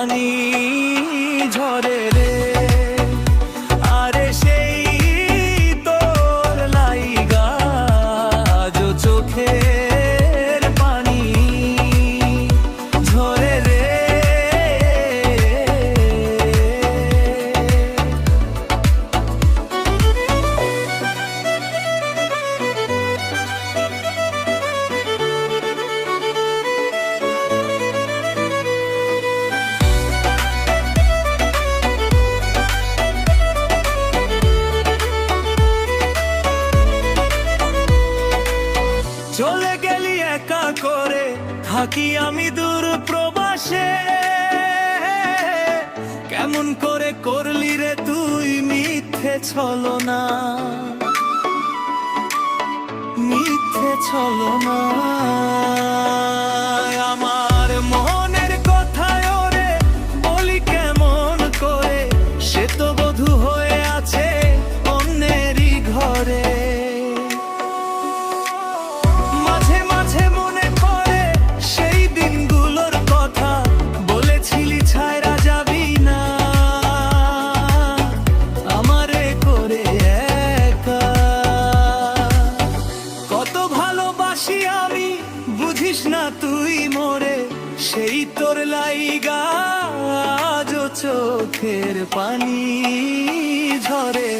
পানি ঝরে রে। আরে সেই তোর লাইগা আজ চোখের পানি ঝরে রে। চলে গেলি একা করে, থাকি আমি দূর প্রবাসে। কেমন করে করলি রে তুই মিথ্যে ছলনা, মিথ্যে ছলনা। আমার মনের কথায় ওরে বলি কেমন করে, সে তো বধূ হয়ে আছে অন্যেরই ঘরে। মাঝে মাঝে মনে পড়ে সেই দিনগুলোর কথা, বলেছিলি ছায়রা যাবি না আমারে করে একা। কত ভালোবাসি আমি বুঝিস না তুই মোরে, সেই তোর লাইগা আজ চোখের পানি ঝরে।